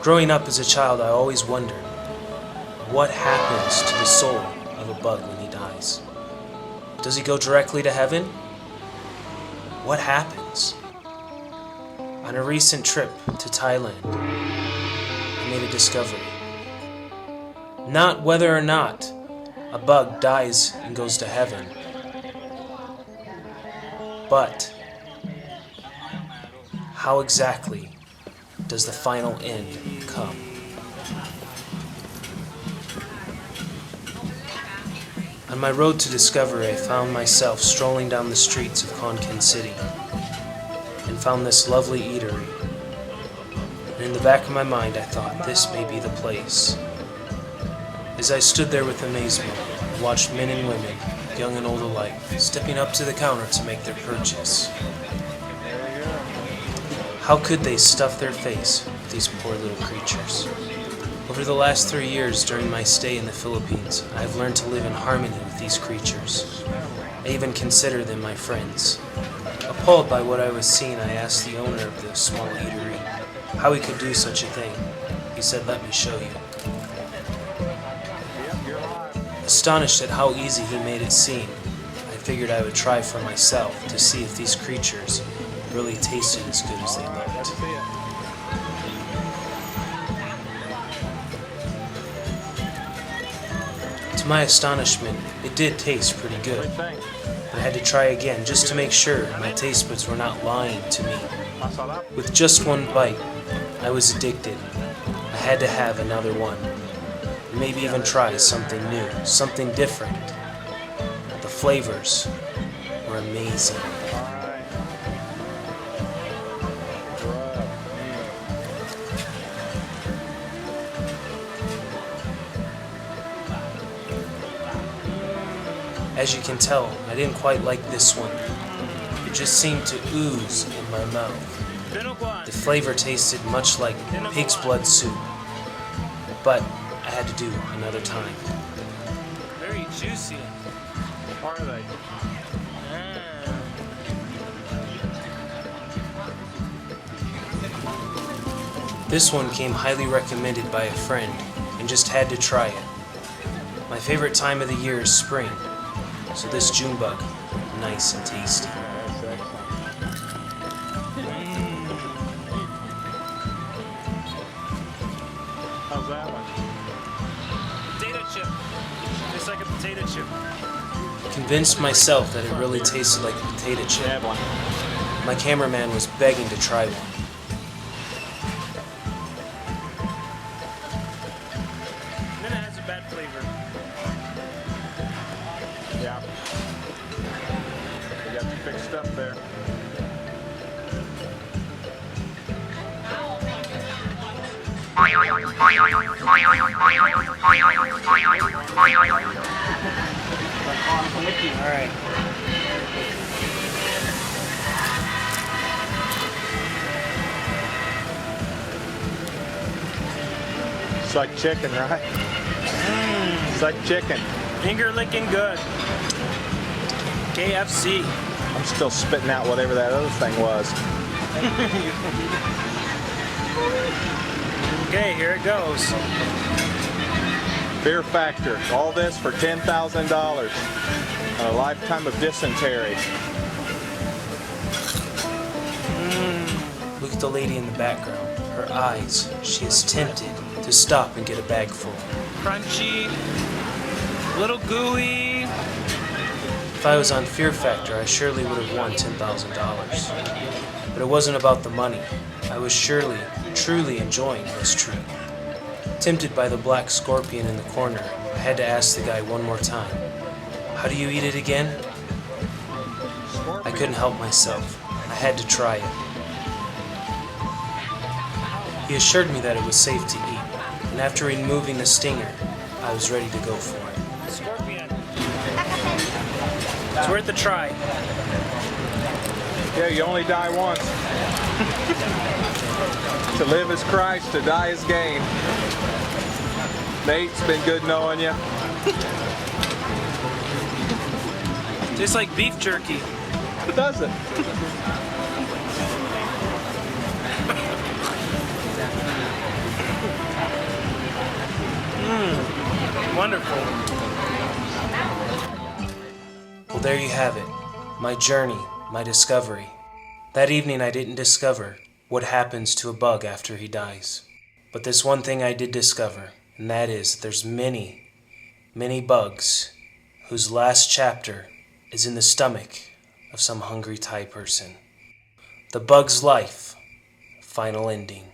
Growing up as a child, I always wondered, what happens to the soul of a bug when he dies? Does he go directly to heaven? What happens? On a recent trip to Thailand, I made a discovery. Not whether or not a bug dies and goes to heaven, but how exactly does the final end come? On my road to discovery, I found myself strolling down the streets of Khon Kaen City and found this lovely eatery. And in the back of my mind, I thought, this may be the place. As I stood there with amazement, I watched men and women, young and old alike, stepping up to the counter to make their purchase. How could they stuff their face with these poor little creatures? Over the last 3 years during my stay in the Philippines, I have learned to live in harmony with these creatures. I even consider them my friends. Appalled by what I was seeing, I asked the owner of the small eatery how he could do such a thing. He said, "Let me show you." Astonished at how easy he made it seem, I figured I would try for myself to see if these creatures really tasted as good as they looked. To my astonishment, it did taste pretty good. I had to try again just to make sure my taste buds were not lying to me. With just one bite, I was addicted. I had to have another one. Maybe even try something new, something different. The flavors were amazing. As you can tell, I didn't quite like this one. It just seemed to ooze in my mouth. The flavor tasted much like pig's blood soup, but I had to do another time. Very juicy. Are they? This one came highly recommended by a friend and just had to try it. My favorite time of the year is spring, so this June bug, nice and tasty. How's that one? Potato chip. Tastes like a potato chip. Convinced myself that it really tasted like a potato chip, my cameraman was begging to try one. And then it has a bad flavor. Yeah. We got you fixed up there. Alright. It's like chicken, right? It's like chicken. Finger licking good. KFC. I'm still spitting out whatever that other thing was. Okay, here it goes. Fear Factor. All this for $10,000. And a lifetime of dysentery. Look at the lady in the background. Her eyes. She is tempted to stop and get a bag full. Crunchy. Little gooey. If I was on Fear Factor, I surely would have won $10,000. But it wasn't about the money. I was surely, truly enjoying this treat. Tempted by the black scorpion in the corner, I had to ask the guy one more time, "How do you eat it again?" I couldn't help myself. I had to try it. He assured me that it was safe to eat, and after removing the stinger, I was ready to go for it. Scorpion. It's worth a try. Yeah, you only die once. To live is Christ, to die is gain. Nate, it's been good knowing you. Tastes like beef jerky. Does it? Wonderful. Well, there you have it. My journey, my discovery. That evening I didn't discover what happens to a bug after he dies. But this one thing I did discover, and that is that there's many, many bugs whose last chapter is in the stomach of some hungry Thai person. The bug's life, final ending.